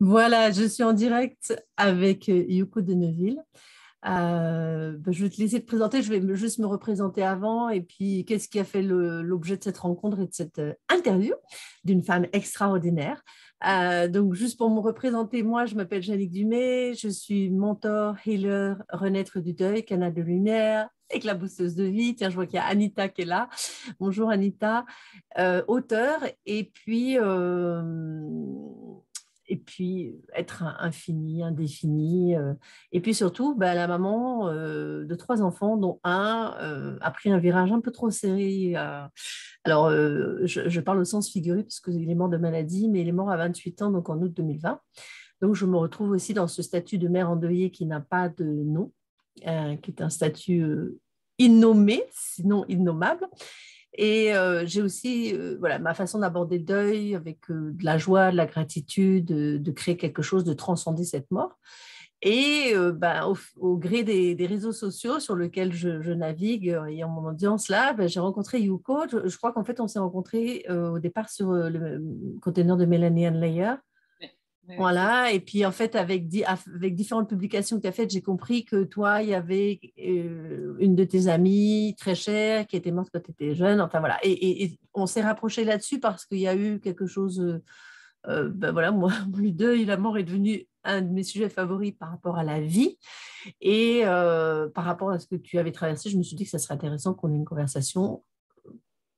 Voilà, je suis en direct avec Yoko de Neuville. Je vais te laisser te présenter, je vais juste me représenter avant et puis qu'est-ce qui a fait l'objet de cette rencontre et de cette interview d'une femme extraordinaire. Donc, juste pour me représenter, moi, je m'appelle Jannick Dumais, je suis mentor, healer, renaître du deuil, canal de lumière, éclabousseuse de vie. Tiens, je vois qu'il y a Anita qui est là. Bonjour Anita, auteur et puis être infini, indéfini. Et puis surtout, bah, la maman de trois enfants, dont un a pris un virage un peu trop serré. Alors, je parle au sens figuré, parce qu'il est mort de maladie, mais il est mort à 28 ans, donc en août 2020. Donc, je me retrouve aussi dans ce statut de mère endeuillée qui n'a pas de nom, qui est un statut innommé, sinon innommable. Et j'ai aussi voilà, ma façon d'aborder le deuil avec de la joie, de la gratitude, de créer quelque chose, de transcender cette mort. Et au gré des réseaux sociaux sur lesquels je navigue, ayant mon audience là, j'ai rencontré Yuko. Je crois qu'en fait, on s'est rencontrés au départ sur le conteneur de Melanie Ann Layer. Oui, oui, oui, c'est ça. Voilà, et puis en fait, avec différentes publications que tu as faites, j'ai compris que toi, il y avait une de tes amies très chère qui était morte quand tu étais jeune. Enfin voilà, et on s'est rapproché là-dessus parce qu'il y a eu quelque chose. Voilà, moi, le deuil, la mort est devenu un de mes sujets favoris par rapport à la vie. Et par rapport à ce que tu avais traversé, je me suis dit que ça serait intéressant qu'on ait une conversation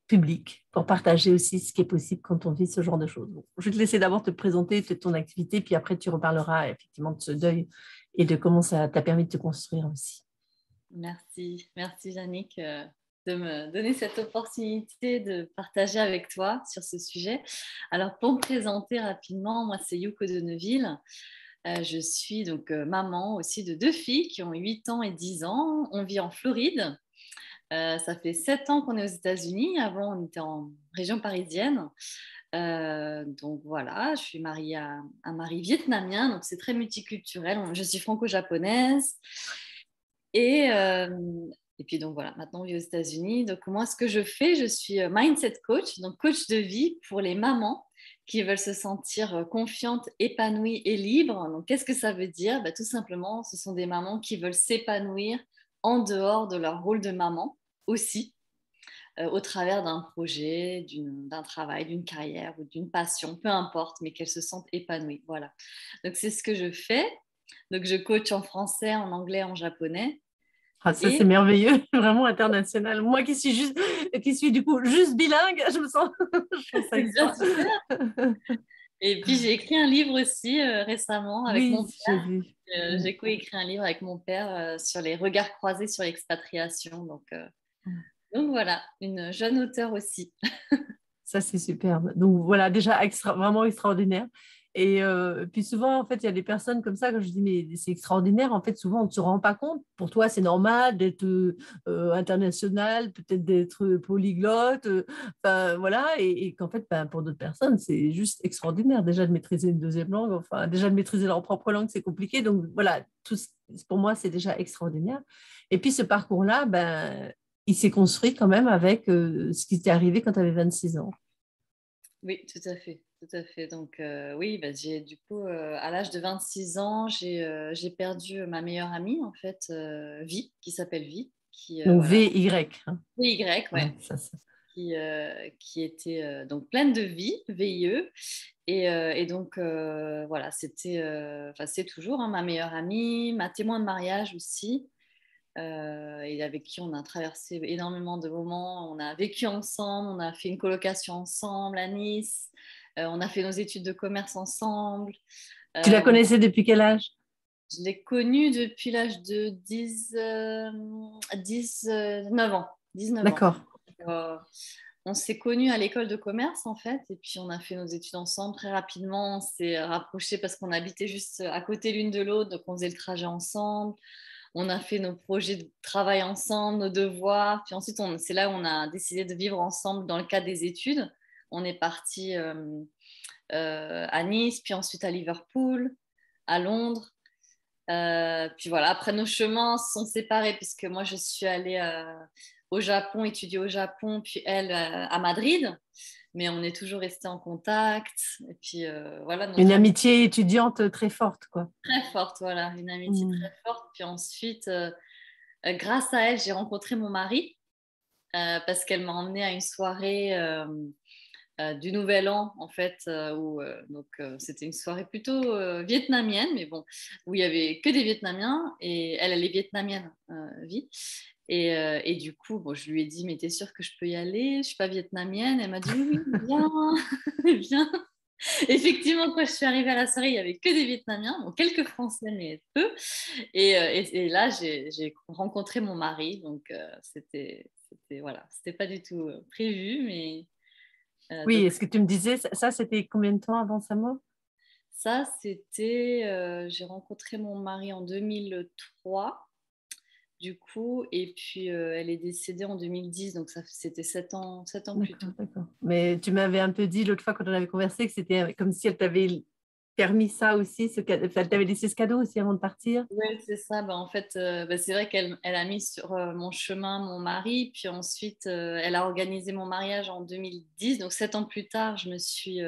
public pour partager aussi ce qui est possible quand on vit ce genre de choses. Bon, je vais te laisser d'abord te présenter, de ton activité, puis après tu reparleras effectivement de ce deuil et de comment ça t'a permis de te construire aussi. Merci, merci Yannick de me donner cette opportunité de partager avec toi sur ce sujet. Alors pour me présenter rapidement, moi c'est Yuko de Neuville. Je suis donc maman aussi de deux filles qui ont 8 ans et 10 ans. On vit en Floride. Ça fait 7 ans qu'on est aux États-Unis. Avant, on était en région parisienne. Donc voilà, je suis mariée à un mari vietnamien, donc c'est très multiculturel. Je suis franco-japonaise. Et, euh, et puis donc voilà, maintenant on vit aux États-Unis. Donc moi, ce que je fais, je suis mindset coach, donc coach de vie pour les mamans qui veulent se sentir confiantes, épanouies et libres. Donc qu'est-ce que ça veut dire? Tout simplement, ce sont des mamans qui veulent s'épanouir en dehors de leur rôle de maman aussi, au travers d'un projet, d'un travail, d'une carrière ou d'une passion, peu importe, mais qu'elles se sentent épanouies. Voilà. Donc c'est ce que je fais. Donc je coach en français, en anglais, en japonais. Ah, ça, c'est Et merveilleux, vraiment international. Moi qui suis du coup juste bilingue, je trouve ça c'est déjà extra. super. Et puis j'ai écrit un livre aussi récemment avec Oui, mon j'ai père. vu. J'ai coécrit un livre avec mon père sur les regards croisés sur l'expatriation. Donc voilà, une jeune auteure aussi. Ça, c'est superbe. Donc voilà, déjà vraiment extraordinaire. Et puis souvent, en fait, il y a des personnes comme ça, quand je dis, mais c'est extraordinaire, en fait, souvent, on ne se rend pas compte. Pour toi, c'est normal d'être international, peut-être d'être polyglotte, enfin, voilà, et qu'en fait, ben, pour d'autres personnes, c'est juste extraordinaire. Déjà de maîtriser une deuxième langue, enfin, déjà de maîtriser leur propre langue, c'est compliqué. Donc voilà, pour moi, c'est déjà extraordinaire. Et puis ce parcours-là, ben, il s'est construit quand même avec ce qui t'est arrivé quand tu avais 26 ans. Oui, tout à fait. Tout à fait. Donc oui, j'ai du coup, à l'âge de 26 ans, j'ai perdu ma meilleure amie, en fait, Vi, qui s'appelle Vi, qui, Donc voilà, VY. Hein. VY, ouais, Ouais, ça. qui était donc pleine de vie, VIE. Et donc, voilà, enfin, c'est toujours hein, ma meilleure amie, ma témoin de mariage aussi, et avec qui on a traversé énormément de moments. On a vécu ensemble, on a fait une colocation ensemble à Nice, on a fait nos études de commerce ensemble. Tu la On a- connaissais depuis quel âge? je l'ai connue depuis l'âge de 9 ans. 19 ans. D'accord. Euh, on s'est connus à l'école de commerce en fait, et puis on a fait nos études ensemble très rapidement. On s'est rapprochés parce qu'on habitait juste à côté l'une de l'autre, donc on faisait le trajet ensemble. On a fait nos projets de travail ensemble, nos devoirs. Puis ensuite, c'est là où on a décidé de vivre ensemble dans le cadre des études. On est parti à Nice, puis ensuite à Liverpool, à Londres. Puis voilà, après nos chemins se sont séparés puisque moi je suis allée au Japon, étudier au Japon, puis elle à Madrid. mais on est toujours resté en contact. Et puis voilà, Une notre amitié amitié étudiante très forte, quoi. très forte, voilà, une amitié Mm. très forte. Puis ensuite, grâce à elle, j'ai rencontré mon mari parce qu'elle m'a emmenée à une soirée du Nouvel An, en fait, où c'était une soirée plutôt vietnamienne, mais bon, où il y avait que des Vietnamiens et elle, elle est vietnamienne, vie. Et du coup, bon, je lui ai dit, mais t'es sûre que je peux y aller? Je suis pas vietnamienne. Elle m'a dit, oui, oui, viens, viens. Effectivement, quand je suis arrivée à la soirée, il y avait que des Vietnamiens, bon, quelques Français, mais peu. Et là, j'ai rencontré mon mari, donc voilà, c'était pas du tout prévu, mais Oui, donc est-ce que tu me disais, ça c'était combien de temps avant sa mort? ça, c'était, j'ai rencontré mon mari en 2003, du coup, et puis elle est décédée en 2010, donc ça, c'était 7 ans plus D'accord, tôt. d'accord. Mais tu m'avais un peu dit l'autre fois quand on avait conversé que c'était comme si elle t'avait permis ça aussi, enfin, elle t'avait laissé ce cadeau aussi avant de partir. Oui, c'est ça. Bah, en fait, c'est vrai qu'elle a mis sur mon chemin mon mari, puis ensuite, elle a organisé mon mariage en 2010. Donc, 7 ans plus tard, je me suis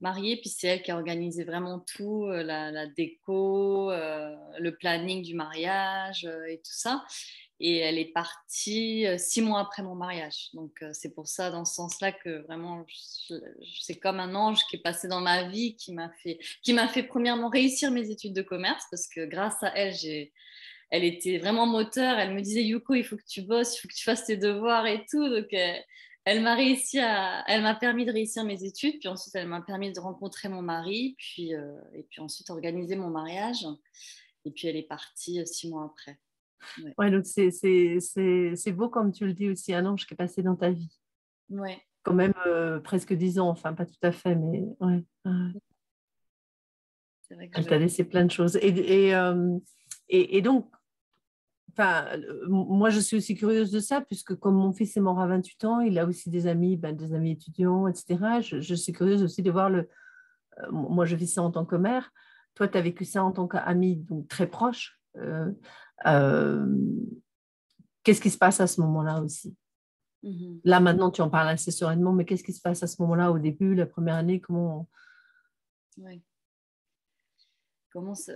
mariée, puis c'est elle qui a organisé vraiment tout, la déco, le planning du mariage et tout ça. Et elle est partie 6 mois après mon mariage. Donc, c'est pour ça, dans ce sens-là, que vraiment, c'est comme un ange qui est passé dans ma vie, qui m'a fait premièrement réussir mes études de commerce, parce que grâce à elle, elle était vraiment moteur. Elle me disait, Yuko, il faut que tu bosses, il faut que tu fasses tes devoirs et tout. Donc, elle m'a permis de réussir mes études, puis ensuite, elle m'a permis de rencontrer mon mari, et puis ensuite organiser mon mariage. Et puis, elle est partie 6 mois après. Ouais. Ouais, donc c'est beau comme tu le dis aussi, un ange qui est passé dans ta vie. Ouais. Quand même presque 10 ans, enfin pas tout à fait, mais ouais, ouais. C'est vrai que Elle t'a laissé plein de choses. Et donc, enfin, moi, je suis aussi curieuse de ça, puisque comme mon fils est mort à 28 ans, il a aussi des amis, ben, des amis étudiants, etc. Je suis curieuse aussi de voir moi, je vis ça en tant que mère. Toi, tu as vécu ça en tant qu'ami, donc très proche. Euh, Qu'est-ce qui se passe à ce moment-là aussi? Mhm. Là, maintenant, tu en parles assez sereinement, mais qu'est-ce qui se passe à ce moment-là, au début, la première année? Comment... Ouais.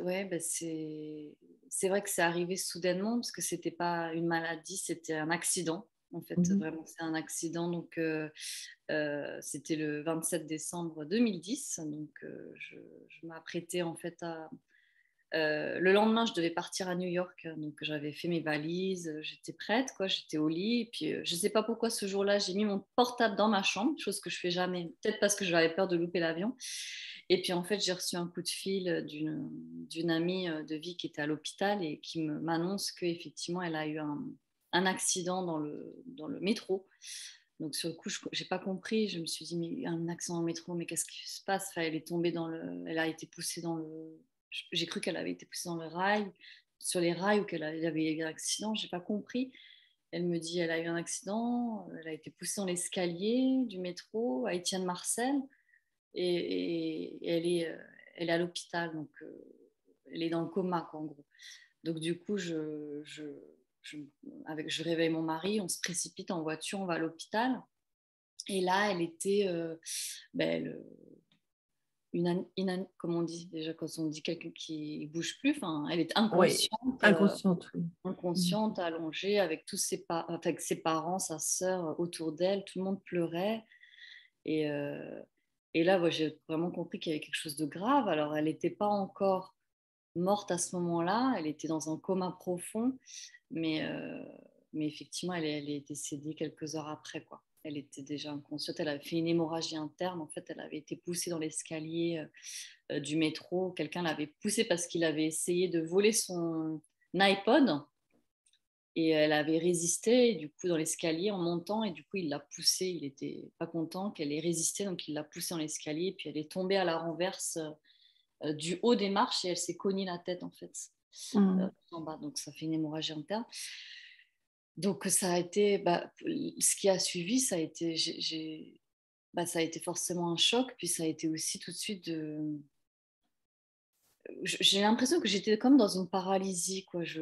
Ouais, bah c'est vrai que c'est arrivé soudainement parce que c'était pas une maladie, c'était un accident. En fait, Mhm. vraiment, c'est un accident. Donc, c'était le 27 décembre 2010. Donc, je m'apprêtais en fait le lendemain, je devais partir à New York, donc j'avais fait mes valises, j'étais prête, quoi, j'étais au lit. Et puis, je ne sais pas pourquoi ce jour-là, j'ai mis mon portable dans ma chambre, chose que je fais jamais, peut-être parce que j'avais peur de louper l'avion. Et puis, en fait, j'ai reçu un coup de fil d'une amie de vie qui était à l'hôpital et qui m'annonce qu'effectivement, elle a eu un accident dans le métro. Donc, sur le coup, je n'ai pas compris. Je me suis dit, mais un accident dans le métro, mais qu'est-ce qui se passe? Enfin, elle est tombée elle a été poussée dans le. J'ai cru qu'elle avait été poussée dans le rail, sur les rails, ou qu'elle avait eu un accident. J'ai pas compris. Elle me dit, elle a eu un accident. Elle a été poussée dans l'escalier du métro à Étienne Marcel, et elle est à l'hôpital. Donc, elle est dans le coma, quoi, en gros. Donc, du coup, je réveille mon mari, on se précipite en voiture, on va à l'hôpital. Et là, elle était, ben, comme on dit déjà, quand on dit quelqu'un qui bouge plus, enfin, elle est Oui, inconsciente, inconsciente. Oui. Mhm. inconsciente, allongée, avec avec ses parents, sa sœur autour d'elle, tout le monde pleurait. Et, euh, et là, ouais, j'ai vraiment compris qu'il y avait quelque chose de grave. Alors, elle n'était pas encore morte à ce moment-là, elle était dans un coma profond, mais, euh, mais effectivement, elle est décédée quelques heures après, quoi. Elle était déjà inconsciente, elle avait fait une hémorragie interne. En fait, elle avait été poussée dans l'escalier du métro. Quelqu'un l'avait poussée parce qu'il avait essayé de voler son iPod, et elle avait résisté, du coup, dans l'escalier en montant, et du coup, il l'a poussée. Il n'était pas content qu'elle ait résisté, donc il l'a poussée dans l'escalier, et puis elle est tombée à la renverse du haut des marches, et elle s'est cognée la tête, en fait, Mhm. en bas. Donc, ça fait une hémorragie interne. Donc, ça a été, ce qui a suivi, ça a été, ça a été forcément un choc, puis ça a été aussi tout de suite j'ai l'impression que j'étais comme dans une paralysie, quoi. Je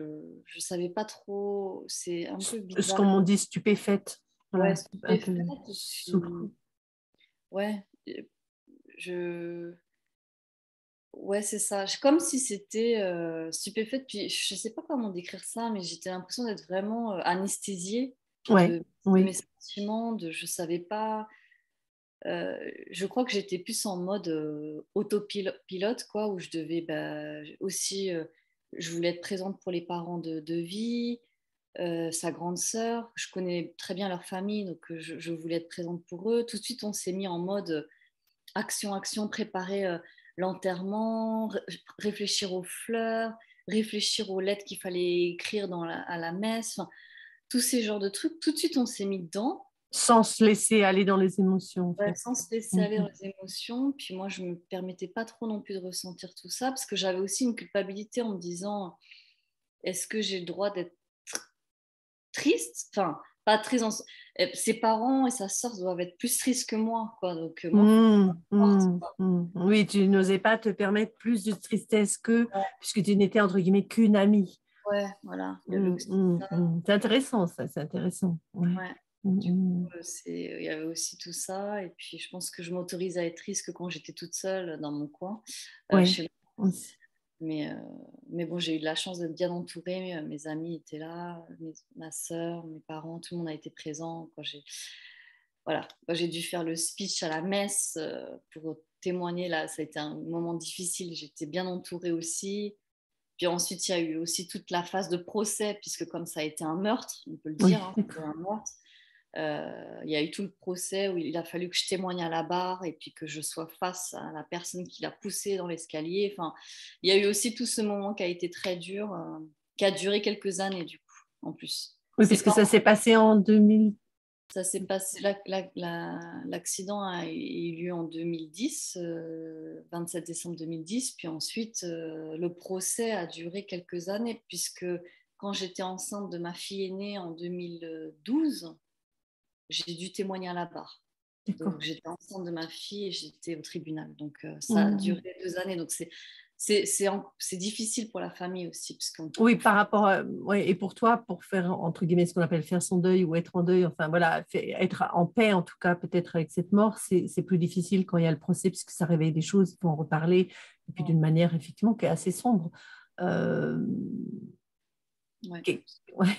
savais pas trop, c'est un peu Ce bizarre. qu'on dit stupéfaite. Ouais, Voilà, un peu stupéfaite, et sous le puis coup. ouais, je... Ouais, c'est ça. Comme si c'était stupéfaite. Puis je sais pas comment décrire ça, mais j'étais l'impression d'être vraiment anesthésiée Ouais, de mes oui. sentiments, je savais pas. Je crois que j'étais plus en mode autopilote, quoi, où je devais aussi, je voulais être présente pour les parents de Vie, sa grande sœur. Je connais très bien leur famille, donc je voulais être présente pour eux. Tout de suite, on s'est mis en mode action, action, préparer l'enterrement, réfléchir aux fleurs, réfléchir aux lettres qu'il fallait écrire à la messe, enfin, tous ces genres de trucs. Tout de suite, on s'est mis dedans. Sans se laisser aller dans les émotions, en Ouais, fait. sans se laisser aller dans Mhm. les émotions. Puis moi, je ne me permettais pas trop non plus de ressentir tout ça, parce que j'avais aussi une culpabilité en me disant, est-ce que j'ai le droit d'être triste? Enfin, pas triste. Ses parents et sa sœur doivent être plus tristes que moi, quoi. Donc moi, il faut que je sorte, quoi. Oui, tu n'osais pas te permettre plus de tristesse qu'eux, puisque tu n'étais, entre guillemets, qu'une amie. Ouais, voilà. Il y avait aussi ça. C'est intéressant, ça, c'est intéressant. Ouais. Ouais. Du coup, Mm. il y avait aussi tout ça. Et puis, je pense que je m'autorise à être triste que quand j'étais toute seule dans mon coin, Ouais. chez moi. Aussi. Mais, mais bon, j'ai eu de la chance d'être bien entourée. Mes amis étaient là, ma sœur, mes parents, tout le monde a été présent. Voilà, quand j'ai dû faire le speech à la messe pour témoigner, là, ça a été un moment difficile. J'étais bien entourée aussi. Puis ensuite, il y a eu aussi toute la phase de procès, puisque comme ça a été un meurtre, on peut le dire, Oui, hein, c'était d'accord. un meurtre. Il y a eu tout le procès où il a fallu que je témoigne à la barre et puis que je sois face à la personne qui l'a poussé dans l'escalier. Enfin, il y a eu aussi tout ce moment qui a été très dur, qui a duré quelques années du coup, en plus. Oui, C'est parce que pas, ça s'est passé en 2000. ça s'est passé, l'accident a eu lieu en 2010, 27 décembre 2010, puis ensuite le procès a duré quelques années puisque quand j'étais enceinte de ma fille aînée en 2012, j'ai dû témoigner à la barre. Donc, D'accord. j'étais enceinte de ma fille et j'étais au tribunal. Donc, ça a Mm. duré 2 années. Donc, c'est difficile pour la famille aussi. Parce qu'on, Oui, par rapport à, ouais, et pour toi, pour faire, entre guillemets, ce qu'on appelle faire son deuil ou être en deuil, enfin voilà, être en paix, en tout cas, peut-être avec cette mort, c'est plus difficile quand il y a le procès, puisque ça réveille des choses, il faut en reparler, et puis d'une manière, effectivement, qui est assez sombre. Euh, ouais. ouais,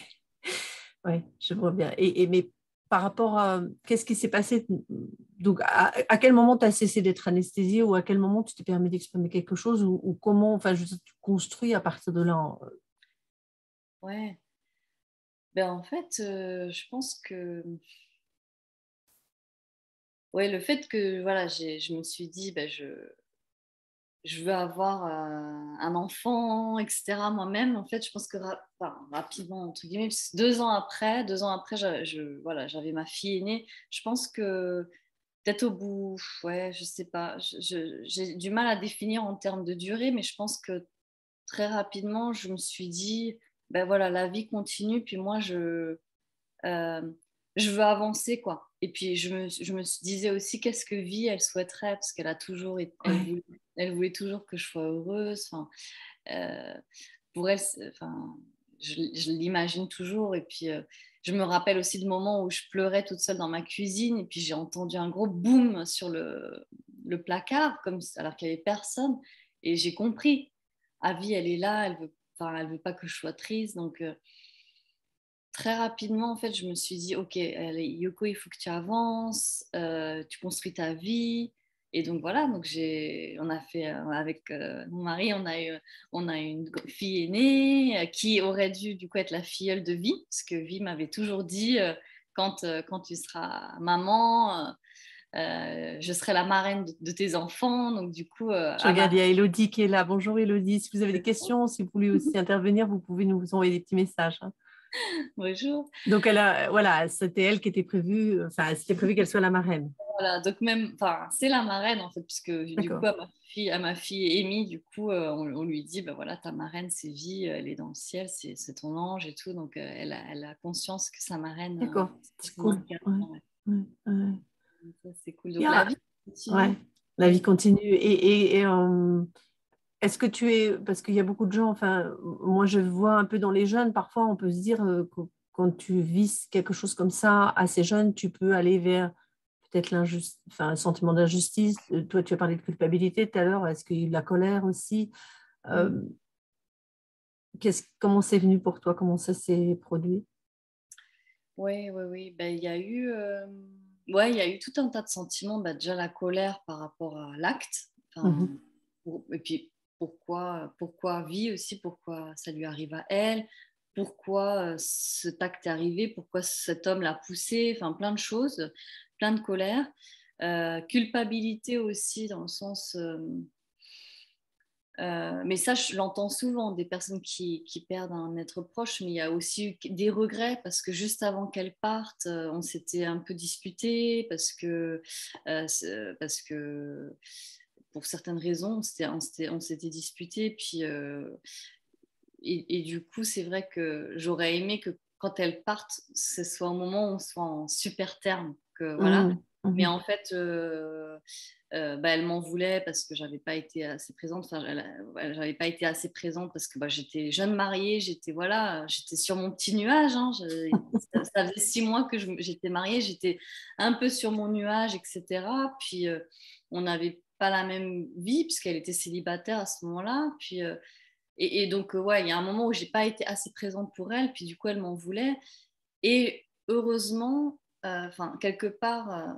ouais, je vois bien. Mais par rapport à, qu'est-ce qui s'est passé? Donc, à quel moment tu as cessé d'être anesthésiée ou à quel moment tu t'es permis d'exprimer quelque chose ou comment, enfin, tu construis à partir de là. Ouais. Ben, en fait, je pense que ouais, le fait que voilà, je me suis dit, ben, je veux avoir un enfant, etc. Moi-même, en fait, je pense que enfin, rapidement, entre guillemets, parce que 2 ans après, voilà, j'avais ma fille aînée. Je pense que peut-être au bout, ouais, je sais pas, j'ai du mal à définir en termes de durée, mais je pense que très rapidement, je me suis dit, ben voilà, la vie continue, puis moi, euh, je veux avancer, quoi. Et puis, je me disais aussi, qu'est-ce que Vie, elle souhaiterait, parce qu'elle a toujours, Ouais. elle voulait toujours que je sois heureuse. Enfin, euh, pour elle, enfin, je l'imagine toujours. Et puis, je me rappelle aussi de moments où je pleurais toute seule dans ma cuisine, et puis j'ai entendu un gros boom sur le placard, alors qu'il n'y avait personne. Et j'ai compris, Vie, elle est là, enfin, elle veut pas que je sois triste. Donc, très rapidement, en fait, je me suis dit, OK, allez, Yoko, il faut que tu avances, tu construis ta vie. Et donc voilà, donc on a fait avec mon mari, on a une fille aînée qui aurait dû du coup être la filleule de Vie, parce que Vie m'avait toujours dit, quand tu seras maman, je serai la marraine de tes enfants. Donc du coup, Je à regarde, ma il y a Elodie qui est là. Bonjour Elodie. Si vous avez des questions, si vous voulez aussi intervenir, vous pouvez nous envoyer des petits messages, hein. bonjour. Donc, voilà, c'était elle qui était prévue, enfin, c'était prévu qu'elle soit la marraine. Voilà, donc même, enfin, c'est la marraine en fait, puisque du coup, D'accord, à ma fille Amy, du coup, on lui dit, ben voilà, ta marraine, c'est Vie, elle est dans le ciel, c'est ton ange et tout, donc elle a conscience que sa marraine, d'accord, c'est c'est son cool. incarnation. Ouais, Ouais. ouais, ouais. Donc ça, c'est cool. Il y Donc la a- vie ouais, continue. la vie continue. Est-ce que tu es, parce qu'il y a beaucoup de gens, enfin, moi je vois un peu dans les jeunes, parfois on peut se dire que quand tu vis quelque chose comme ça assez jeune, tu peux aller vers peut-être un sentiment d'injustice. Toi, tu as parlé de culpabilité tout à l'heure. Est-ce qu'il y a eu de la colère aussi? Euh, Comment c'est venu pour toi? Comment ça s'est produit? Oui, oui, oui. Ben, ouais, il y a eu tout un tas de sentiments. Ben, déjà la colère par rapport à l'acte. Enfin, Mhm. et puis pourquoi vie aussi, pourquoi ça lui arrive à elle, pourquoi cet acte est arrivé, pourquoi cet homme l'a poussé, enfin plein de choses, plein de colère. Culpabilité aussi dans le sens... mais ça, je l'entends souvent, des personnes qui perdent un être proche, mais il y a aussi eu des regrets parce que juste avant qu'elle parte, on s'était un peu disputé parce que pour certaines raisons, on s'était disputé. Puis, et du coup, c'est vrai que j'aurais aimé que quand elle parte, ce soit un moment où on soit en super terme. Que, voilà. Mhm. Mais Mhm. en fait, bah, elle m'en voulait parce que j'avais pas été assez présente. Enfin, j'avais pas été assez présente parce que bah, j'étais jeune mariée, j'étais sur mon petit nuage. Hein. Ça faisait 6 mois que j'étais mariée, j'étais un peu sur mon nuage, etc. Puis on n'avait pas la même vie puisqu'elle était célibataire à ce moment-là. Puis et donc ouais, il y a un moment où j'ai pas été assez présente pour elle. Puis du coup, elle m'en voulait. Et heureusement, enfin quelque part.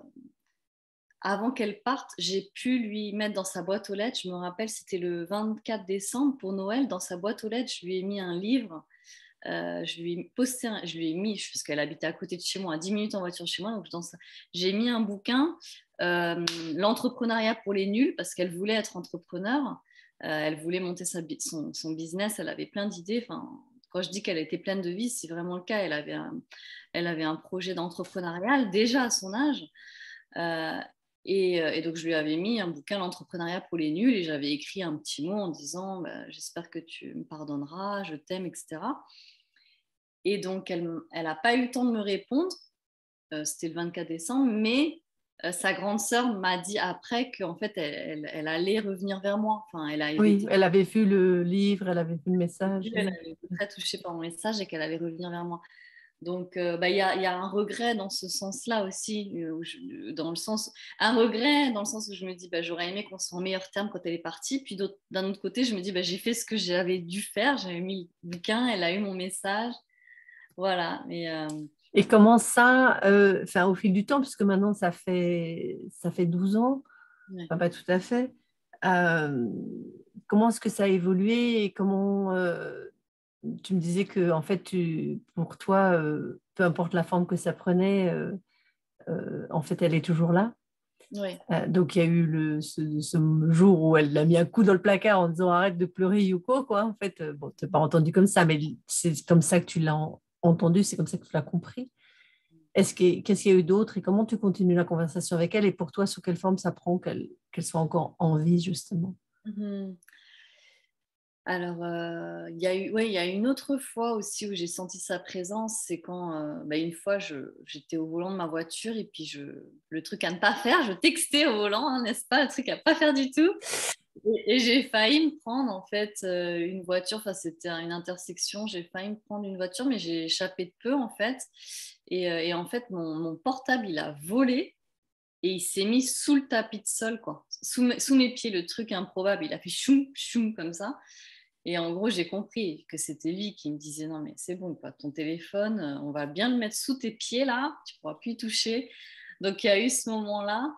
Avant qu'elle parte, j'ai pu lui mettre dans sa boîte aux lettres. Je me rappelle, c'était le 24 décembre pour Noël. Dans sa boîte aux lettres, je lui ai mis un livre. Je lui ai posté, je lui ai mis, parce qu'elle habitait à côté de chez moi, à 10 minutes en voiture de chez moi. Donc j'ai mis un bouquin, L'entrepreneuriat pour les nuls, parce qu'elle voulait être entrepreneur. Elle voulait monter son business. Elle avait plein d'idées. Enfin, quand je dis qu'elle était pleine de vie, c'est vraiment le cas. Elle avait un projet d'entrepreneuriat déjà à son âge. Euh, et donc, je lui avais mis un bouquin, L'entrepreneuriat pour les nuls, et j'avais écrit un petit mot en disant bah, j'espère que tu me pardonneras, je t'aime, etc. Et donc, elle n'a pas eu le temps de me répondre. C'était le 24 décembre, mais sa grande sœur m'a dit après qu'en fait, elle allait revenir vers moi. Enfin, elle avait Oui, été elle avait vu le livre, elle avait vu le message. elle avait été très touchée par mon message et qu'elle allait revenir vers moi. Donc, bah, y a un regret dans ce sens-là aussi, un regret dans le sens où je me dis, bah, j'aurais aimé qu'on soit en meilleurs termes quand elle est partie. Puis d'un autre côté, je me dis, bah, j'ai fait ce que j'avais dû faire. J'avais mis le bouquin, elle a eu mon message. Voilà. Mais, Et comment ça, au fil du temps, puisque maintenant ça fait 12 ans, ouais. enfin, pas tout à fait, euh, comment est-ce que ça a évolué et comment tu me disais que en fait, pour toi, peu importe la forme que ça prenait, en fait, elle est toujours là. Ouais. Donc, il y a eu ce jour où elle a mis un coup dans le placard en disant arrête de pleurer, Yuko, quoi. En fait, bon, tu n'as pas entendu comme ça, mais c'est comme ça que tu l'as entendu, c'est comme ça que tu l'as compris. Qu'est-ce qu'il y a eu d'autre et comment tu continues la conversation avec elle et pour toi, sous quelle forme ça prend qu'elle soit encore en vie, justement? Mhm. Alors, il y a une autre fois aussi où j'ai senti sa présence, c'est quand, bah, une fois, j'étais au volant de ma voiture et puis le truc à ne pas faire, je textais au volant, hein, n'est-ce pas, le truc à ne pas faire du tout. Et j'ai failli me prendre en fait une voiture, enfin c'était une intersection, j'ai failli me prendre une voiture, mais j'ai échappé de peu en fait. Et en fait, mon portable, il a volé et il s'est mis sous le tapis de sol, quoi, sous mes pieds, le truc improbable. Il a fait choum, choum comme ça. Et en gros, j'ai compris que c'était lui qui me disait non, mais c'est bon, quoi, ton téléphone, on va bien le mettre sous tes pieds là, tu ne pourras plus y toucher. Donc il y a eu ce moment-là.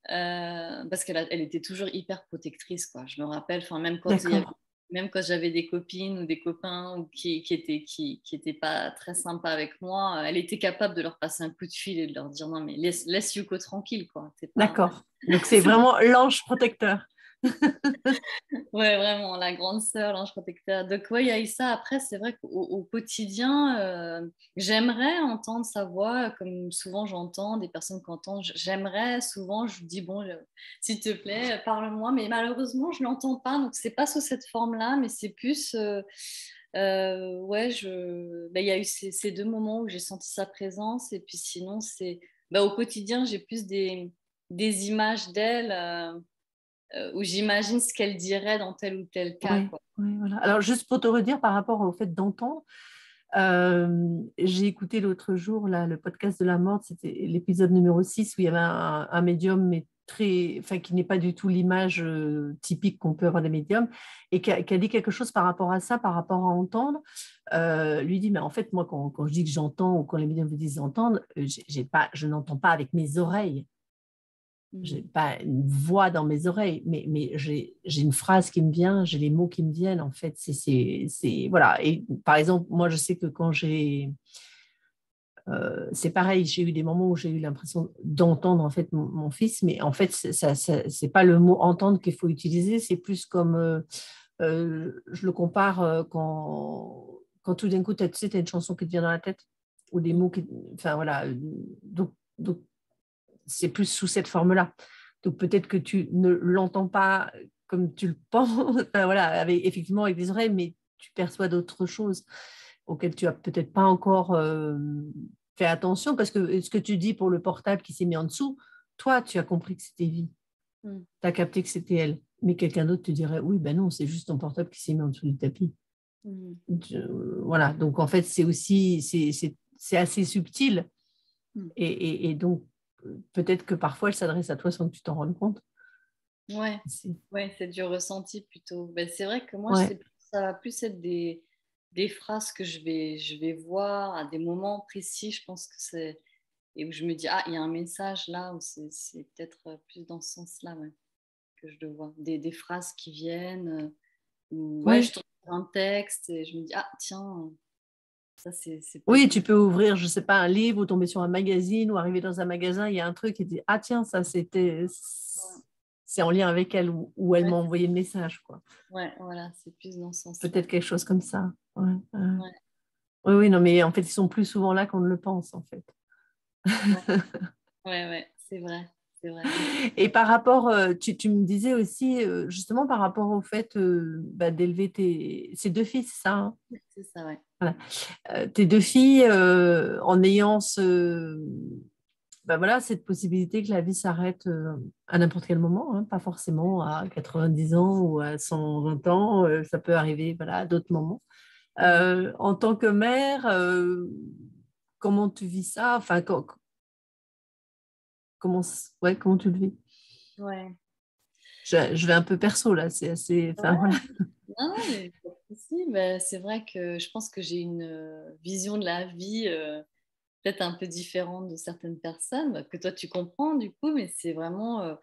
Parce elle était toujours hyper protectrice, quoi. Je me rappelle, enfin, D'accord. même quand j'avais des copines ou des copains qui étaient pas très sympas avec moi, elle était capable de leur passer un coup de fil et de leur dire non, mais laisse Yuko tranquille, quoi. C'est pas... D'accord. Donc, c'est vraiment l'ange protecteur. Ouais, vraiment, la grande sœur, l'ange protecteur. Donc, ouais, il y a eu ça. Après, c'est vrai qu'au quotidien, j'aimerais entendre sa voix, comme souvent j'entends des personnes qui entendent. J'aimerais, souvent, je dis, bon, s'il te plaît, parle-moi. Mais malheureusement, je ne l'entends pas. Donc, c'est pas sous cette forme-là, mais c'est plus. Ouais, ben, il y a eu ces deux moments où j'ai senti sa présence. Et puis, sinon, ben, au quotidien, j'ai plus des images d'elle. Où j'imagine ce qu'elle dirait dans tel ou tel cas, Oui, quoi. oui, voilà. Alors, juste pour te redire par rapport au fait d'entendre, J'ai écouté l'autre jour là, le podcast de la mort, c'était l'épisode numéro 6 où il y avait un médium mais enfin, qui n'est pas du tout l'image typique qu'on peut avoir des médiums et qui a dit quelque chose par rapport à ça, par rapport à entendre. Lui dit, mais en fait, moi, quand je dis que j'entends ou quand les médiums me disent d'entendre, je n'entends pas avec mes oreilles. Je n'ai pas une voix dans mes oreilles, mais j'ai une phrase qui me vient, j'ai les mots qui me viennent, en fait. Voilà. Et par exemple, moi, je sais que quand c'est pareil, j'ai eu des moments où j'ai eu l'impression d'entendre, en fait, mon fils, mais en fait, c'est pas le mot entendre qu'il faut utiliser, c'est plus comme, je le compare quand tout d'un coup, tu sais, as une chanson qui te vient dans la tête, ou des mots qui... Enfin, voilà. Donc c'est plus sous cette forme-là. Donc peut-être que tu ne l'entends pas comme tu le penses, enfin, voilà, effectivement avec des oreilles, mais tu perçois d'autres choses auxquelles tu n'as peut-être pas encore fait attention, parce que ce que tu dis pour le portable qui s'est mis en dessous, toi, tu as compris que c'était vie. Tu as capté que c'était elle. Mais quelqu'un d'autre te dirait, oui, ben non, c'est juste ton portable qui s'est mis en dessous du tapis. Voilà, donc en fait, c'est aussi, c'est assez subtil. Et donc, peut-être que parfois, elle s'adresse à toi sans que tu t'en rendes compte. Ouais, c'est du ressenti plutôt. Ben, c'est vrai que moi, Ouais. ça va plus être des phrases que je vais voir à des moments précis, je pense que c'est... Et où je me dis, ah, il y a un message là, ou c'est peut-être plus dans ce sens-là que je le vois. Des phrases qui viennent, ou ouais, Ouais. je tombe sur un texte et je me dis, ah, tiens, ça c'est peut-être... Oui, tu peux ouvrir, je ne sais pas, un livre ou tomber sur un magazine ou arriver dans un magasin, il y a un truc et dire, ah tiens, ça c'est en lien avec elle ou elle Ouais, m'a envoyé le message, quoi. ouais, voilà, c'est plus dans ce sens-là. Peut-être quelque chose comme ça. Ouais. Ouais, Oui, oui, non, mais en fait, ils sont plus souvent là qu'on ne le pense, en fait. ouais, ouais, c'est vrai, c'est vrai. Et par rapport, tu me disais aussi, justement, par rapport au fait d'élever ces deux fils, c'est ça, hein. C'est ça, ouais. Voilà. Tes deux filles, en ayant voilà, cette possibilité que la vie s'arrête à n'importe quel moment, hein, pas forcément à 90 ans ou à 120 ans, ça peut arriver voilà, à d'autres moments. En tant que mère, comment tu vis ça? Enfin, comment tu le vis? Ouais. Je vais un peu perso là, c'est assez. Enfin, voilà. Ouais. Non, non, mais pas de souci. Ben, c'est vrai que je pense que j'ai une vision de la vie peut-être un peu différente de certaines personnes, que toi tu comprends du coup, mais c'est vraiment,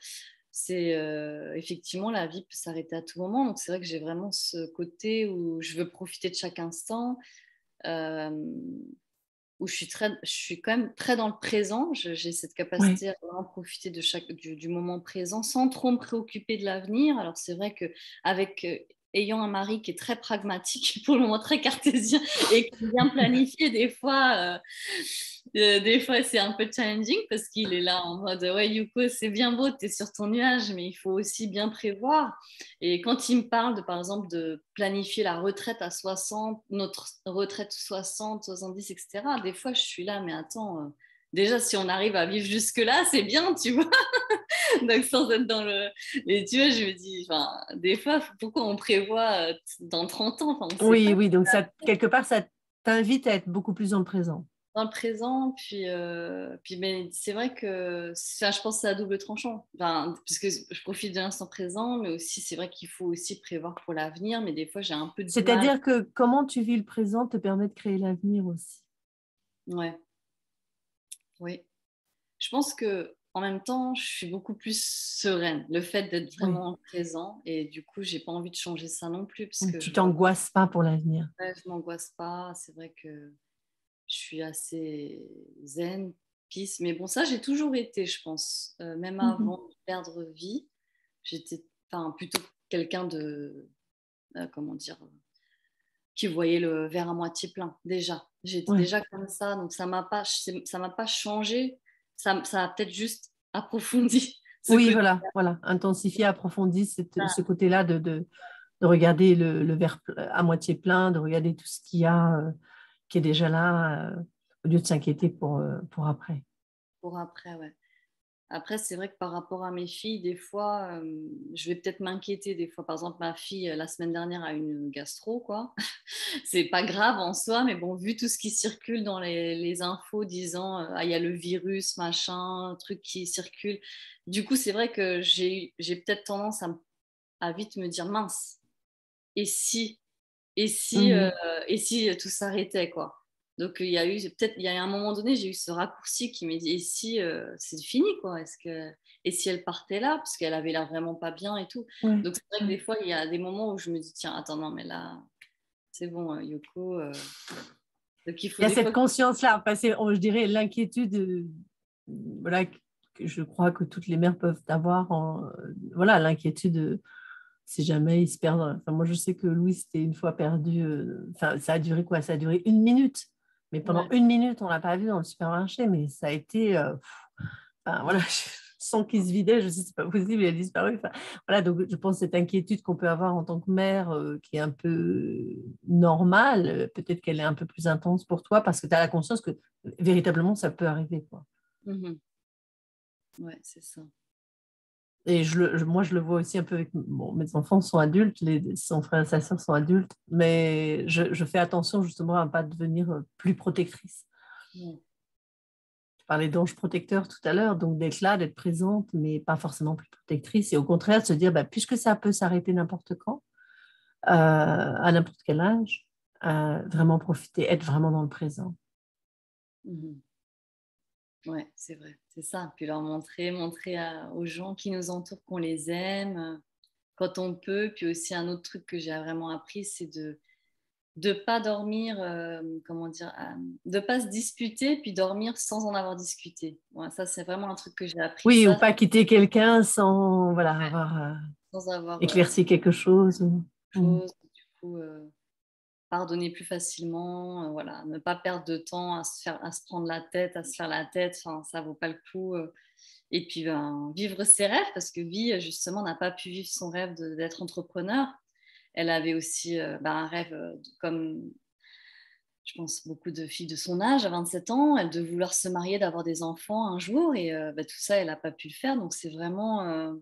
effectivement, la vie peut s'arrêter à tout moment. Donc c'est vrai que j'ai vraiment ce côté où je veux profiter de chaque instant, euh, où je suis quand même très dans le présent. J'ai cette Ouais. capacité à vraiment profiter de du moment présent sans trop me préoccuper de l'avenir. Alors c'est vrai que avec ayant un mari qui est très pragmatique, pour le moment très cartésien et qui est bien planifié, des fois c'est un peu challenging parce qu'il est là en mode ouais Yuko, c'est bien beau, tu es sur ton nuage, mais il faut aussi bien prévoir. Et quand il me parle de par exemple de planifier la retraite à 60, notre retraite 60, 70, etc., des fois je suis là, mais attends, déjà si on arrive à vivre jusque-là, c'est bien, tu vois. Donc sans être dans le... Et tu vois, je me dis, enfin, des fois, pourquoi on prévoit dans 30 ans, enfin, on ne sait pas. Oui, oui, donc ça, quelque part, ça t'invite à être beaucoup plus dans le présent. Dans le présent, puis mais c'est vrai que ça, je pense que c'est à double tranchant, enfin, puisque je profite de l'instant présent, mais aussi c'est vrai qu'il faut aussi prévoir pour l'avenir, mais des fois j'ai un peu de mal. C'est-à-dire que comment tu vis le présent te permet de créer l'avenir aussi. Ouais, oui. Je pense que en même temps, je suis beaucoup plus sereine. Le fait d'être Oui. vraiment présent, et du coup, j'ai pas envie de changer ça non plus, parce que Tu t'angoisses pas pour l'avenir. je m'angoisse pas. C'est vrai que je suis assez zen, peace. Mais bon, ça, j'ai toujours été, je pense. Même Mhm. avant de perdre vie, j'étais enfin, plutôt quelqu'un de, comment dire, qui voyait le verre à moitié plein, déjà. J'étais Ouais. déjà comme ça, donc ça m'a pas changé. Ça a peut-être juste approfondi ce Oui, côté. voilà, voilà. Intensifier, approfondir ce côté-là de regarder le verre à moitié plein, de regarder tout ce qu'il y a qui est déjà là, au lieu de s'inquiéter pour après. Pour après, ouais. Après, c'est vrai que par rapport à mes filles, des fois, je vais peut-être m'inquiéter. Des fois, par exemple, ma fille, la semaine dernière, a une gastro, quoi. C'est pas grave en soi, mais bon, vu tout ce qui circule dans les infos disant, ah, il y a le virus, machin, truc qui circule. Du coup, c'est vrai que j'ai peut-être tendance à vite me dire, mince, et si, et si, euh, Mhm. et si tout s'arrêtait, quoi. Donc il y a un moment donné, j'ai eu ce raccourci qui m'a dit, et si c'est fini, quoi. Et si elle partait là, parce qu'elle avait l'air vraiment pas bien et tout. Ouais, Donc c'est vrai que ouais. des fois, il y a des moments où je me dis, tiens, attends, non, mais là, c'est bon, Yoko. Donc il faut Il y a des cette fois. conscience-là, je dirais l'inquiétude, voilà, que je crois que toutes les mères peuvent avoir. Voilà, l'inquiétude, si jamais ils se perdent. Enfin, moi, je sais que Louis s'était une fois perdu. Enfin, ça a duré quoi? Ça a duré 1 minute. Mais pendant Ouais. 1 minute, on l'a pas vu dans le supermarché, mais ça a été. Enfin, voilà, je sens qu'il se vidait, je sais, c'est pas possible, il a disparu. Enfin, voilà, donc je pense que cette inquiétude qu'on peut avoir en tant que mère, qui est un peu normale, peut-être qu'elle est un peu plus intense pour toi parce que tu as la conscience que véritablement ça peut arriver, quoi. Mhm. Ouais, c'est ça. Et moi, je le vois aussi un peu avec bon, mes enfants sont adultes, son frère et sa sœur sont adultes, mais je fais attention justement à ne pas devenir plus protectrice. Ouais. Tu parlais d'ange protecteur tout à l'heure, donc d'être là, d'être présente, mais pas forcément plus protectrice. Et au contraire, de se dire, bah, puisque ça peut s'arrêter n'importe quand, à n'importe quel âge, vraiment profiter, être vraiment dans le présent. Mhm. Ouais, c'est vrai, c'est ça. Puis leur montrer aux gens qui nous entourent qu'on les aime quand on peut. Puis aussi un autre truc que j'ai vraiment appris, c'est de pas dormir, comment dire, de pas se disputer puis dormir sans en avoir discuté. Ouais, ça c'est vraiment un truc que j'ai appris Oui, ou ça pas quitter quelqu'un sans voilà, avoir sans avoir éclairci quelque chose. Mm. chose. Du coup, pardonner plus facilement, voilà, ne pas perdre de temps à se prendre la tête, à se faire la tête. Enfin, ça vaut pas le coup. Et puis ben, vivre ses rêves parce que Vie justement n'a pas pu vivre son rêve d'être entrepreneur. Elle avait aussi un rêve comme je pense beaucoup de filles de son âge, à 27 ans, elle de vouloir se marier, d'avoir des enfants un jour, et tout ça, elle n'a pas pu le faire. Donc c'est vraiment,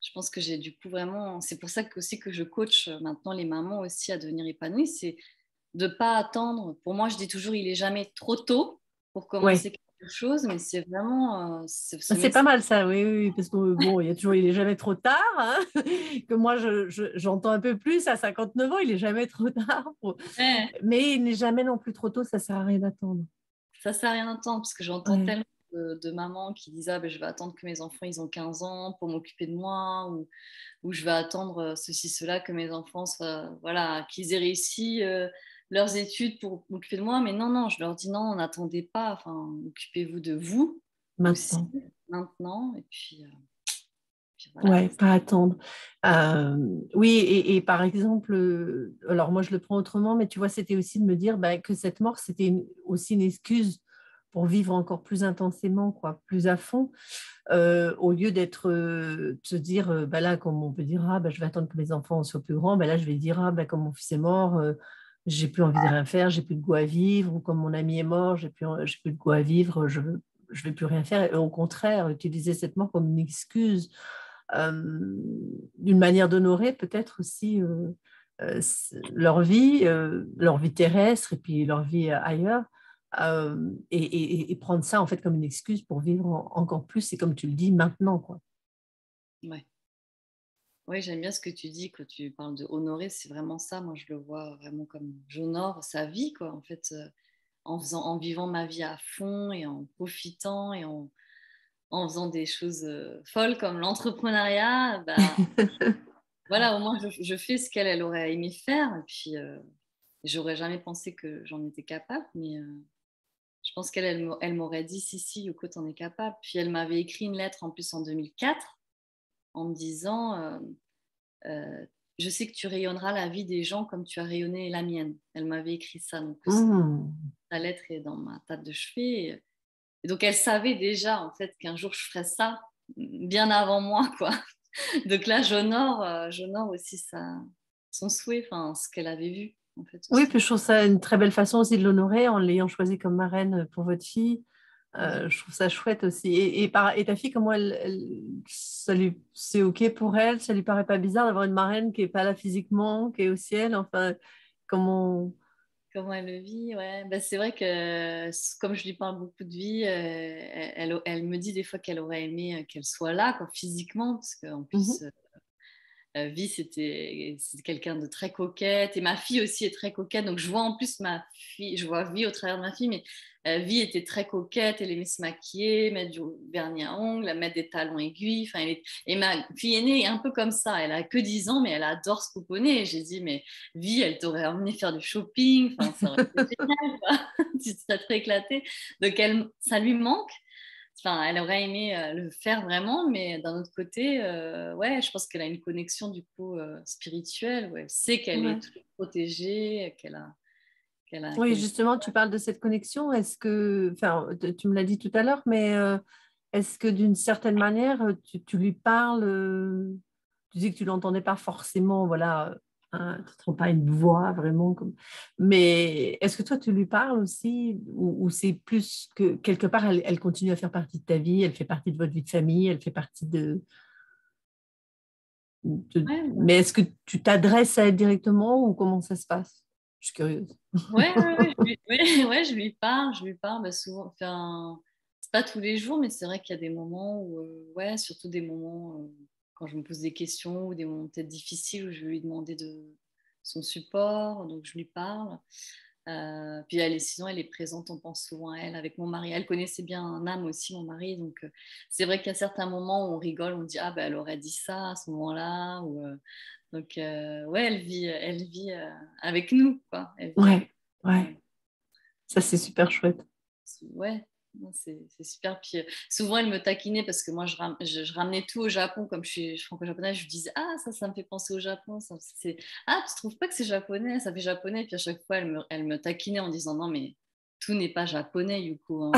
je pense que j'ai du coup vraiment, c'est pour ça que, aussi que je coach maintenant les mamans aussi à devenir épanouies, c'est de ne pas attendre. Pour moi, je dis toujours, il est jamais trop tôt pour Ouais. commencer quelque chose, mais c'est vraiment se C'est mettre. pas mal ça, oui, oui, oui, parce que bon, il y a toujours, il est jamais trop tard, hein, que moi j'entends un peu plus à 59 ans, il est jamais trop tard, Ouais, mais il n'est jamais non plus trop tôt, ça sert à rien d'attendre. ça sert à rien d'attendre parce que j'entends Ouais. tellement de mamans qui disent ah, ben, je vais attendre que mes enfants ils ont 15 ans pour m'occuper de moi ou je vais attendre ceci, cela, que mes enfants soient, voilà, qu'ils aient réussi leurs études pour m'occuper de moi. Mais non, non, je leur dis non, n'attendez pas. Enfin, occupez-vous de vous aussi Maintenant. maintenant. Et puis voilà. Ouais, pas attendre. Euh, oui, et par exemple, alors moi je le prends autrement, mais tu vois, c'était aussi de me dire bah, que cette mort, c'était aussi une excuse pour vivre encore plus intensément, quoi, plus à fond, au lieu d'être, de se dire, bah là, comme on peut dire, ah, bah, je vais attendre que mes enfants soient plus grands, bah là, je vais dire, ah, bah, comme mon fils est mort, j'ai plus envie de rien faire, j'ai plus de goût à vivre, ou comme mon ami est mort, j'ai plus de goût à vivre, je vais plus rien faire. Et au contraire, utiliser cette mort comme une excuse, d'une manière d'honorer peut-être aussi leur vie terrestre et puis leur vie ailleurs. Et prendre ça en fait comme une excuse pour vivre encore plus et comme tu le dis maintenant quoi. Ouais. Oui, j'aime bien ce que tu dis quand tu parles de honorer, c'est vraiment ça. Moi, je le vois vraiment comme j'honore sa vie, quoi. En fait, en vivant ma vie à fond et en profitant et en faisant des choses folles comme l'entrepreneuriat, bah, voilà, au moins je fais ce qu'elle elle aurait aimé faire. Et puis, j'aurais jamais pensé que j'en étais capable, mais je pense elle m'aurait dit si, si, Yoko, t'en es capable. Puis elle m'avait écrit une lettre en plus en 2004 en me disant euh, je sais que tu rayonneras la vie des gens comme tu as rayonné la mienne. Elle m'avait écrit ça, donc Mmh. sa lettre est dans ma table de chevet. Et donc elle savait déjà en fait qu'un jour je ferais ça bien avant moi, quoi. Donc là, j'honore aussi son souhait, enfin ce qu'elle avait vu en fait Oui, aussi. puis je trouve ça une très belle façon aussi de l'honorer en l'ayant choisi comme marraine pour votre fille. Je trouve ça chouette aussi. Et ta fille, comment c'est OK pour elle? Ça lui paraît pas bizarre d'avoir une marraine qui est pas là physiquement, qui est au ciel? Enfin, comment... Comment elle le vit, ouais. Ben, c'est vrai que comme je lui parle beaucoup de vie, elle me dit des fois qu'elle aurait aimé qu'elle soit là, quoi, physiquement, parce qu'en plus, Mhm. Vie, c'est quelqu'un de très coquette. Et ma fille aussi est très coquette. Donc, je vois en plus ma fille, je vois Vie au travers de ma fille, mais Vie était très coquette. Elle aimait se maquiller, mettre du vernis à ongles, mettre des talons aiguilles. Enfin, et ma fille aînée est un peu comme ça. Elle a que 10 ans, mais elle adore se couponner. Et j'ai dit, mais Vie, elle t'aurait emmené faire du shopping. Enfin, ça aurait été génial, quoi. Tu serais très éclatée. Donc, ça lui manque. Enfin, elle aurait aimé le faire vraiment, mais d'un autre côté, ouais, je pense qu'elle a une connexion du coup spirituelle, où elle sait qu'elle est Ouais. toujours protégée, Oui, qu'elle est... justement, tu parles de cette connexion. Est-ce que, enfin, tu me l'as dit tout à l'heure, mais est-ce que d'une certaine manière, tu lui parles, tu dis que tu l'entendais pas forcément, voilà, hein, tu ne trouves pas une voix vraiment comme... Mais est-ce que toi, tu lui parles aussi, ou c'est plus que quelque part, elle continue à faire partie de ta vie, elle fait partie de votre vie de famille, elle fait partie Ouais, Mais est-ce que tu t'adresses à elle directement ou comment ça se passe? Je suis curieuse. ouais, ouais, je lui parle bah, souvent. Enfin, c'est pas tous les jours, mais c'est vrai qu'il y a des moments où, ouais, surtout des moments quand je me pose des questions ou des moments peut-être difficiles où je vais lui demander de son support, donc je lui parle. Puis sinon, elle est présente, on pense souvent à elle avec mon mari. Elle connaissait bien Nam aussi, mon mari. Donc, c'est vrai qu'à certains moments, on rigole, on dit, ah, ben, elle aurait dit ça à ce moment-là. Donc, ouais, elle vit avec nous, quoi. Elle vit avec Ouais, nous. ouais. Ça, c'est super chouette. Ouais, non, c'est super. Puis souvent, elle me taquinait parce que moi, je ramenais tout au Japon. Comme je suis franco-japonaise, je lui disais, ah, ça me fait penser au Japon. Ah, tu trouves pas que c'est japonais? Ça fait japonais. Puis à chaque fois, elle me taquinait en disant, non, mais tout n'est pas japonais, Yuko, hein.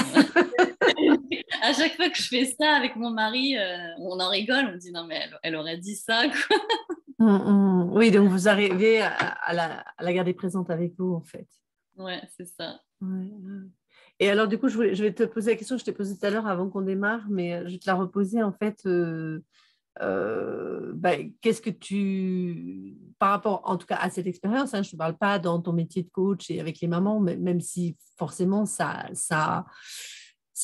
À chaque fois que je fais ça avec mon mari, on en rigole. On dit, non, mais elle aurait dit ça, quoi. Oui, donc vous arrivez à la garder présente avec vous, en fait. Ouais, c'est ça. Ouais, ouais. Et alors, du coup, je vais te poser la question que je t'ai posée tout à l'heure avant qu'on démarre, mais je vais te la reposer, en fait. Qu'est-ce que par rapport, en tout cas, à cette expérience, hein, je ne te parle pas dans ton métier de coach et avec les mamans, mais même si forcément ça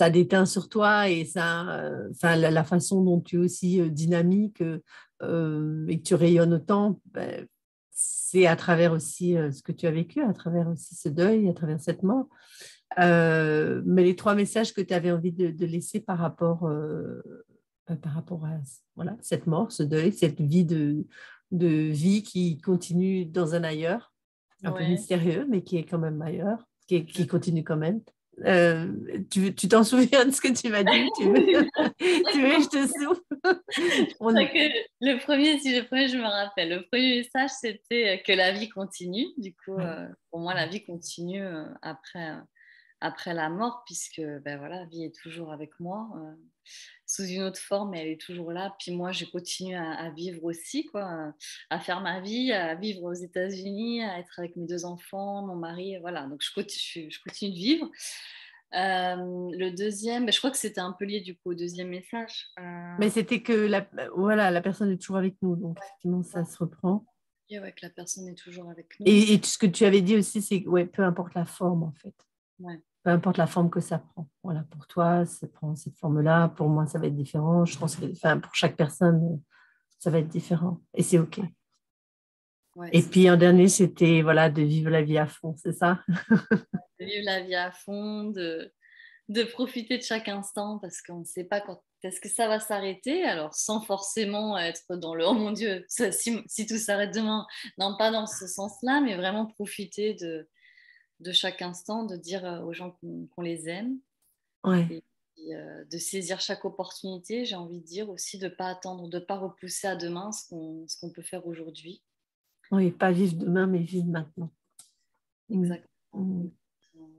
déteint sur toi et enfin, la façon dont tu es aussi dynamique et que tu rayonnes autant, c'est à travers aussi ce que tu as vécu, à travers aussi ce deuil, à travers cette mort. Mais les trois messages que tu avais envie de laisser par rapport à voilà, cette mort, ce deuil, cette de vie qui continue dans un ailleurs, un peu Ouais. mystérieux, mais qui est quand même ailleurs, qui continue quand même. Tu t'en souviens de ce que tu m'as dit? Tu veux, tu veux que je te souffle? Crois que le premier, si le premier, je me rappelle. Le premier message, c'était que la vie continue. Du coup, Ouais, pour moi, la vie continue après la mort, puisque ben voilà, la vie est toujours avec moi, sous une autre forme, mais elle est toujours là. Puis moi, je continue à vivre aussi, quoi, à faire ma vie, à vivre aux États-Unis, à être avec mes deux enfants, mon mari, voilà. Donc je continue de vivre. Le deuxième, ben, je crois que c'était un peu lié du coup au deuxième message. mais c'était que voilà, la personne est toujours avec nous, donc effectivement, ça se reprend. Ouais, que la personne est toujours avec nous. Et ce que tu avais dit aussi, c'est que ouais, peu importe la forme, en fait. Ouais. Peu importe la forme que ça prend. Voilà, pour toi, ça prend cette forme-là. Pour moi, ça va être différent. Je pense que enfin, pour chaque personne, ça va être différent. Et c'est OK. Ouais, Et c'est ça. puis, en dernier, c'était voilà, de vivre la vie à fond, c'est ça? De vivre la vie à fond, de profiter de chaque instant parce qu'on ne sait pas quand est-ce que ça va s'arrêter. Alors, sans forcément être dans le oh mon Dieu, si tout s'arrête demain. Non, pas dans ce sens-là, mais vraiment profiter de chaque instant, de dire aux gens qu'on les aime Ouais. et puis, de saisir chaque opportunité. J'ai envie de dire aussi de ne pas attendre, de ne pas repousser à demain ce qu'on peut faire aujourd'hui. Oui, pas vivre demain, mais vivre maintenant. Mm. Exactement. Mm.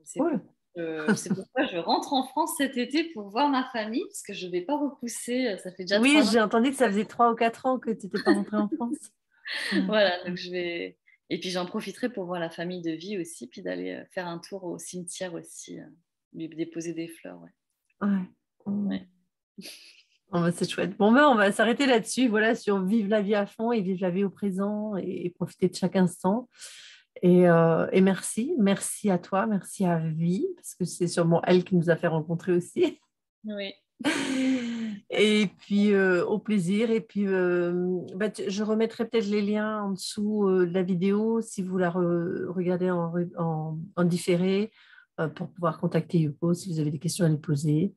C'est Cool. pour, c'est pourquoi je rentre en France cet été pour voir ma famille, parce que je ne vais pas repousser. Ça fait déjà Oui, 3 ans. j'ai entendu que ça faisait 3 ou 4 ans que tu n'étais pas rentrée en France. Ouais. Voilà, donc je vais. Et puis j'en profiterai pour voir la famille de Vie aussi, puis d'aller faire un tour au cimetière aussi, lui déposer des fleurs. Ouais. Ouais. Ouais. Oh, bah, c'est chouette. Bon, ben, on va s'arrêter là-dessus. Voilà, sur vivre la vie à fond et vivre la vie au présent et profiter de chaque instant. Et merci. Merci à toi. Merci à Vie, parce que c'est sûrement elle qui nous a fait rencontrer aussi. Oui. Et puis, au plaisir. Et puis, bah, je remettrai peut-être les liens en dessous de la vidéo si vous la regardez en différé pour pouvoir contacter Yuko si vous avez des questions à lui poser.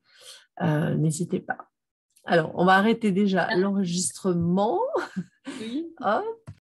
N'hésitez pas. Alors, on va arrêter déjà Ah, l'enregistrement. oui. Hop.